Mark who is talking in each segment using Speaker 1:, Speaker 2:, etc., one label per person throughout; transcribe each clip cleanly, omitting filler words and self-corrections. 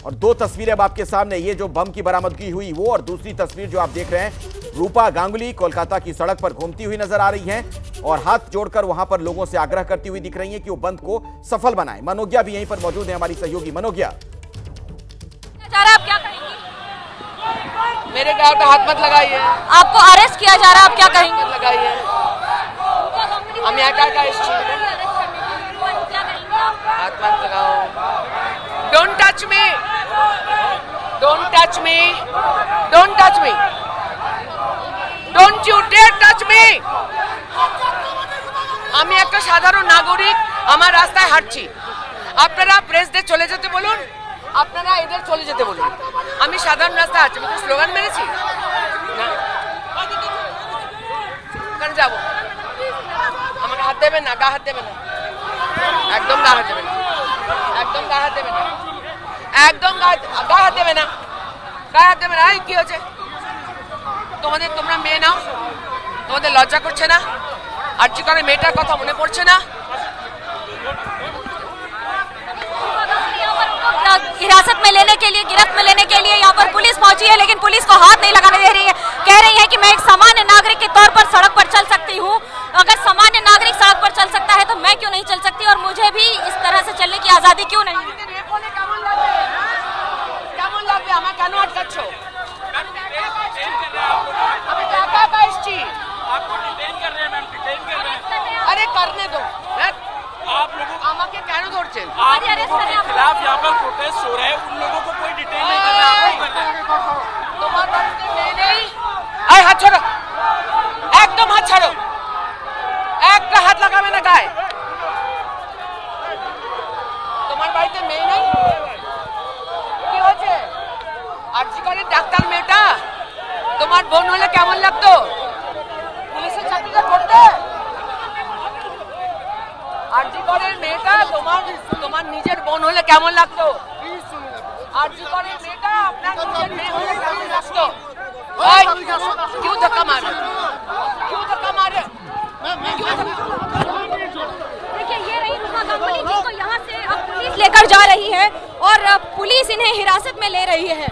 Speaker 1: और दो तस्वीरें अब आपके सामने, ये जो बम की बरामदगी हुई वो, और दूसरी तस्वीर जो आप देख रहे हैं, रूपा गांगुली कोलकाता की सड़क पर घूमती हुई नजर आ रही हैं और हाथ जोड़कर वहां पर लोगों से आग्रह करती हुई दिख रही हैं कि वो बंद को सफल बनाएं। मनोज्ञा भी यहीं पर मौजूद है, हमारी सहयोगी मनोज्ञा।
Speaker 2: आप क्या कहेंगे?
Speaker 3: मेरे गाल पे हाथ मत लगाइए।
Speaker 2: आपको अरेस्ट किया जा रहा है, आप क्या कहेंगे?
Speaker 3: लगाइए। हम यहाँ का हाथ मत लगाओ। Don't touch me, don't touch me, don't touch me, don't you dare touch me. আমি একটা সাধারণ নাগরিক, আমার রাস্তায় হাঁটছি, আপনারা প্রেস দিয়ে চলে যেতে বলুন, আপনারা এদের চলে যেতে বলুন। আমি সাধারণ রাস্তায় হাঁটছি, আমি স্লোগান মেরেছি না, ওখানে যাবো। আমাকে হাত দেবেন না, গা হাত দেবেন না, একদম গা হাত দেবেন না, একদম গা হাত দেবেন না, একদম গা হাত দেবে না, গা হাত দেবে না। কি হয়েছে তোমাদের? তোমরা মেয়ে নাও, তোমাদের লজ্জা করছে না? আর্জি করে মেয়েটার কথা মনে পড়ছে না?
Speaker 2: हिरासत में लेने के लिए, गिरफ्त में लेने के लिए यहाँ पर पुलिस पहुंची है, लेकिन पुलिस को हाथ नहीं लगाने दे रही है। कह रही है कि मैं एक सामान्य नागरिक के तौर पर सड़क पर चल सकती हूँ। अगर सामान्य नागरिक सड़क पर चल सकता है तो मैं क्यों नहीं चल सकती, और मुझे भी इस तरह से चलने की आजादी क्यों नहीं?
Speaker 3: কেমন লাগবে? আমার কেন আটকাচ্ছ? আমি টাকা পাইছি। अरे करने दो,
Speaker 4: आप लोगों
Speaker 3: আমাকে কেন ধরছেন?
Speaker 4: के खिलाफ यहाँ पर प्रोटेस्ट हो रहा है, उन लोगों को कोई डिटेन नहीं कर रहा, आपको कर रहा है।
Speaker 3: তোমার বাড়িতে মেয়ে নেই? আয় হাত ছাড়ো, একদম হাত ছাড়ো, একটা হাত লাগাবে না গায়ে। তোমার বাড়িতে মেয়ে নেই? কি হয়েছে? আরজি করে ডাক্তার মেয়েটা, তোমার বোন হলে কেমন লাগতো? পুলিশের চাকরিটা করতে? আরজি করে মেয়েটা তোমার নিজের বোন হলে কেমন লাগতো? আরজি করে মেয়েটা আপনার নিজের মেয়ে হলে কেমন লাগতো? क्यों धक्का मारे? क्यों धक्का मारे?
Speaker 2: देखिए, ये रही रूपा गांगुली, जिनको यहाँ से अब पुलिस लेकर जा रही है और पुलिस इन्हें हिरासत में ले रही है।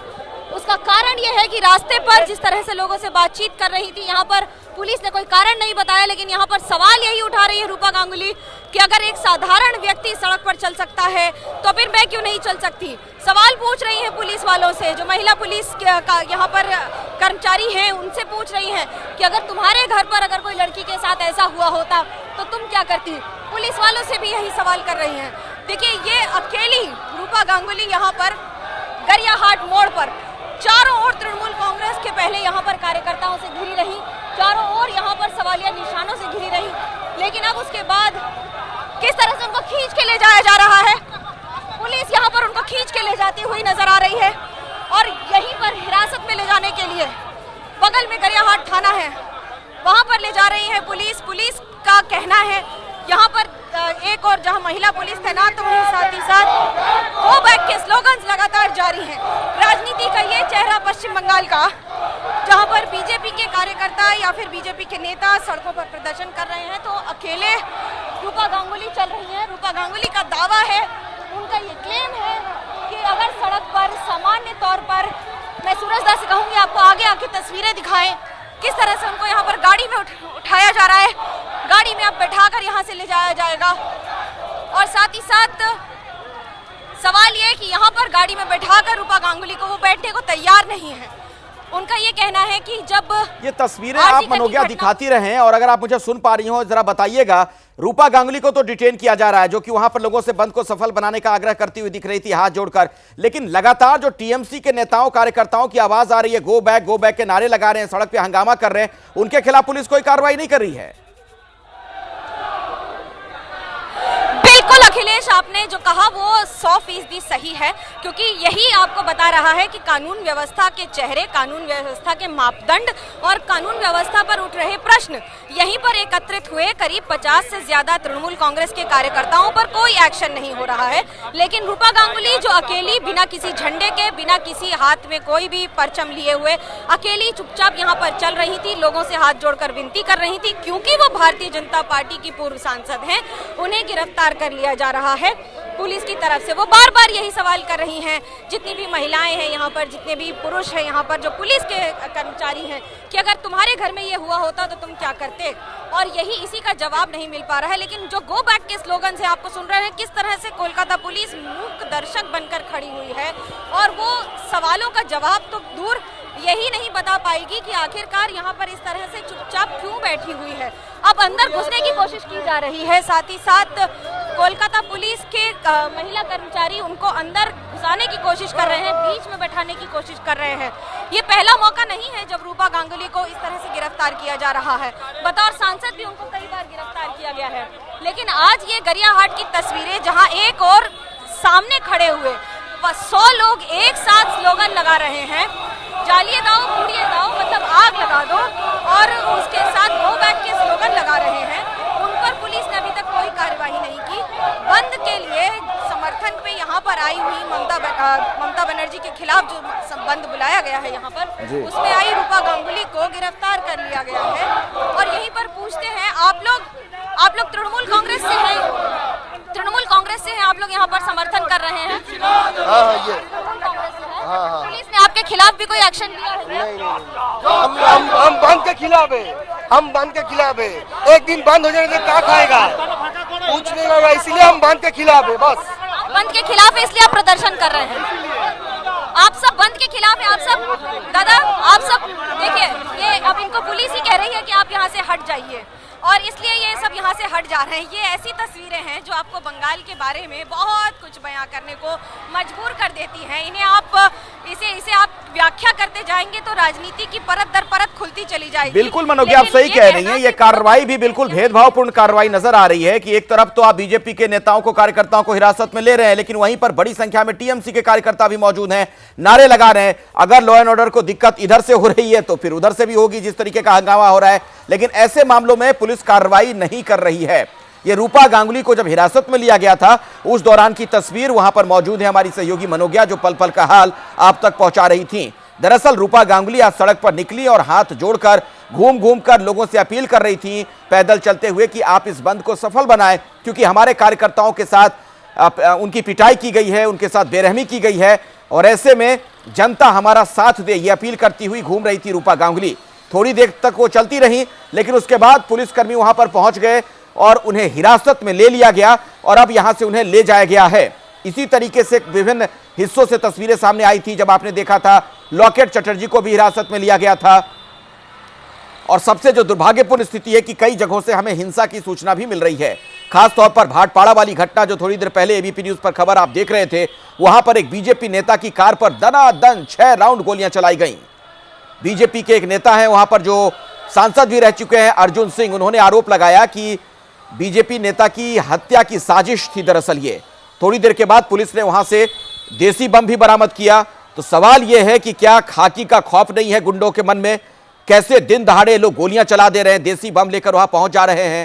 Speaker 2: उसका कारण यह है कि रास्ते पर जिस तरह से लोगों से बातचीत कर रही थी, यहाँ पर पुलिस ने कोई कारण नहीं बताया, लेकिन यहाँ पर सवाल यही उठा रही है रूपा गांगुली कि अगर एक साधारण व्यक्ति सड़क पर चल सकता है तो फिर मैं क्यों नहीं चल सकती। सवाल पूछ रही है पुलिस वालों से, जो महिला पुलिस का यहाँ पर कर्मचारी हैं, उनसे पूछ रही हैं कि अगर तुम्हारे घर पर अगर कोई लड़की के साथ ऐसा हुआ होता तो तुम क्या करती। पुलिस वालों से भी यही सवाल कर रही हैं। देखिए, ये अकेली रूपा गांगुली यहाँ पर गरियाहाट मोड़ पर चारों ओर तृणमूल कांग्रेस के पहले यहाँ पर कार्यकर्ताओं से घिरी रही, चारों ओर यहाँ पर सवालिया निशानों से घिरी रही, लेकिन अब उसके बाद किस तरह से उनको खींच के ले जाया जा रहा है। पुलिस यहाँ पर उनको खींच के ले जाती हुई नजर आ रही है और यहीं पर हिरासत में ले जाने के लिए बगल में गरियाहाट थाना है, वहां पर ले जा रही है पुलिस। पुलिस का कहना है यहाँ पर एक और जहां महिला पुलिस तैनात हुई, साथ ही साथ गो बैक के स्लोगन्स लगातार जारी हैं। राजनीति का ये चेहरा पश्चिम बंगाल का, जहां पर बीजेपी के कार्यकर्ता या फिर बीजेपी के नेता सड़कों पर प्रदर्शन कर रहे हैं, तो अकेले रूपा गांगुली चल रही है। रूपा गांगुली का दावा है, उनका ये क्लेम है कि अगर सड़क पर सामान्य तौर पर, मैं सूरज दास से कहूंगी आपको आगे आके तस्वीरें दिखाएं किस तरह से उनको यहाँ पर गाड़ी में उठाया जा रहा है, गाड़ी में अब बैठाकर यहाँ से ले जाया जाएगा। और साथ ही साथ सवाल ये है कि यहाँ पर गाड़ी में बैठाकर रूपा गांगुली को वो बैठने को तैयार नहीं है। उनका ये कहना है कि जब
Speaker 1: ये तस्वीरें आप मनोज्ञा दिखाती रहें, और अगर आप मुझे सुन पा रही हो जरा बताइएगा। रूपा गांगुली को तो डिटेन किया जा रहा है, जो कि वहां पर लोगों से बंद को सफल बनाने का आग्रह करती हुई दिख रही थी हाथ जोड़कर, लेकिन लगातार जो टीएमसी के नेताओं कार्यकर्ताओं की आवाज आ रही है, गो बैक के नारे लगा रहे हैं, सड़क पे हंगामा कर रहे हैं, उनके खिलाफ पुलिस कोई कार्रवाई नहीं कर रही है।
Speaker 2: बिल्कुल अखिलेश, आपने जो कहा वो 100% सही है, क्योंकि यही आपको बता रहा है कि कानून व्यवस्था के चेहरे, कानून व्यवस्था के मापदंड और कानून व्यवस्था पर उठ रहे प्रश्न यहीं पर एकत्रित हुए। करीब 50 से ज्यादा तृणमूल कांग्रेस के कार्यकर्ताओं पर कोई एक्शन नहीं हो रहा है, लेकिन रूपा गांगुली जो अकेली, बिना किसी झंडे के, बिना किसी हाथ में कोई भी परचम लिए हुए, अकेली चुपचाप यहाँ पर चल रही थी, लोगों से हाथ जोड़कर विनती कर रही थी, क्योंकि वो भारतीय जनता पार्टी की पूर्व सांसद हैं, उन्हें गिरफ्तार कर लिया जा रहा है। पुलिस की तरफ से। वो बार बार यही सवाल कर रही हैं, जितनी भी महिलाएं हैं यहाँ पर, जितने भी पुरुष हैं यहाँ पर, जो पुलिस के कर्मचारी हैं, कि अगर तुम्हारे घर में ये हुआ होता तो तुम क्या करते। और यही इसी का जवाब नहीं मिल पा रहा है। लेकिन जो गो बैक के स्लोगन से आपको सुन रहे हैं, किस तरह से कोलकाता पुलिस मूक दर्शक बनकर खड़ी हुई है, और वो सवालों का जवाब तो दूर यही नहीं बता पाएगी कि आखिरकार यहाँ पर इस तरह से चुपचाप क्यों बैठी हुई है। अब अंदर घुसने की कोशिश की जा रही है, साथ ही साथ कोलकाता पुलिस के महिला कर्मचारी उनको अंदर घुसाने की कोशिश कर रहे हैं, बीच में बैठाने की कोशिश कर रहे हैं। ये पहला मौका नहीं है जब रूपा गांगुली को इस तरह से गिरफ्तार किया जा रहा है। बतौर सांसद भी उनको कई बार गिरफ्तार किया गया है, लेकिन आज ये गरियाहाट की तस्वीरें, जहां एक और सामने खड़े हुए 100 लोग एक साथ स्लोगन लगा रहे हैं, जालिए दाओ, पूड़िए दाओ, मतलब आग लगा दो, और उसके साथ गो बैक के स्लोगन लगा रहे हैं। उन पर पुलिस ने अभी तक कोई कार्यवाही नहीं की। बंद के लिए समर्थन पे यहाँ पर आई हुई ममता बनर्जी के खिलाफ जो बंद बुलाया गया है यहाँ पर, उसमें आई रूपा गांगुली को गिरफ्तार कर लिया गया है। और यहीं पर पूछते हैं, आप लोग तृणमूल कांग्रेस से हैं, आप लोग यहाँ पर समर्थन कर रहे हैं? हाँ, पुलिस ने आपके खिलाफ भी कोई एक्शन लिया है?
Speaker 5: नहीं। हम बंद के खिलाफ है, एक दिन बंद हो जाने से क्या खाएगा, कुछ नहीं होगा, इसलिए हम बंद के खिलाफ है। बस
Speaker 2: बंद के खिलाफ है, इसलिए आप प्रदर्शन कर रहे हैं। आप सब बंद के खिलाफ है, आप सब दादा, आप सब देखिए, ये अब इनको पुलिस ही कह रही है कि आप यहाँ से हट जाइए, और इसलिए ये सब यहाँ से हट जा रहे हैं। ये ऐसी तस्वीरें हैं जो आपको बंगाल के बारे में बहुत कुछ बयां करने को मजबूर कर देती हैं। इन्हें आप इसे आप व्याख्या करते जाएंगे तो राजनीति की परत दर परत खुलती चली जाएगी।
Speaker 1: बिल्कुल मनोगी, आप सही कह रही हैं। ये कार्रवाई भी बिल्कुल भेदभावपूर्ण कार्रवाई नजर आ रही है कि एक तरफ तो आप बीजेपी के नेताओं को, कार्यकर्ताओं को हिरासत में ले रहे हैं, लेकिन वहीं पर बड़ी संख्या में टीएमसी के कार्यकर्ता भी मौजूद हैं, नारे लगा रहे हैं। अगर लॉ एंड ऑर्डर को दिक्कत इधर से हो रही है तो फिर उधर से भी होगी, जिस तरीके का हंगामा हो रहा है। लेकिन ऐसे मामलों में पुलिस कार्रवाई नहीं कर रही है। ये रूपा गांगुली को जब हिरासत में लिया गया था, उस दौरान की तस्वीर वहां पर मौजूद है हमारी सहयोगी मनोज्ञा, जो पल पल का हाल आप तक पहुंचा रही थी। दरअसल रूपा गांगुली आज सड़क पर निकली और हाथ जोड़कर घूम घूम कर लोगों से अपील कर रही थी, पैदल चलते हुए, कि आप इस बंद को सफल बनाएं, क्योंकि हमारे कार्यकर्ताओं के साथ उनकी पिटाई की गई है, उनके साथ बेरहमी की गई है, और ऐसे में जनता हमारा साथ दे, ये अपील करती हुई घूम रही थी रूपा गांगुली। थोड़ी देर तक वो चलती रही, लेकिन उसके बाद पुलिसकर्मी वहां पर पहुंच गए और उन्हें हिरासत में ले लिया गया, और अब यहां से उन्हें ले जाया गया है। इसी तरीके से विभिन्न हिस्सों से तस्वीरें सामने आई थी, जब आपने देखा था लॉकेट चटर्जी को भी हिरासत में लिया गया था। और सबसे जो दुर्भाग्यपूर्ण स्थिति है कि कई जगहों से हमें हिंसा की सूचना भी मिल रही है, खासतौर पर भाटपाड़ा वाली घटना, जो थोड़ी देर पहले एबीपी न्यूज पर खबर आप देख रहे थे। वहां पर एक बीजेपी नेता की कार पर दनादन 6 राउंड गोलियां चलाई गई। बीजेपी के एक नेता हैं वहां पर, जो सांसद भी रह चुके हैं, अर्जुन सिंह, उन्होंने आरोप लगाया कि बीजेपी नेता की हत्या की साजिश थी दरअसल ये। थोड़ी देर के बाद पुलिस ने वहां से देसी बम भी बरामद किया। तो सवाल यह है कि क्या खाकी का खौफ नहीं है गुंडों के मन में? कैसे दिन दहाड़े लोग गोलियां चला दे रहे हैं, देसी बम लेकर वहां पहुंच जा रहे हैं।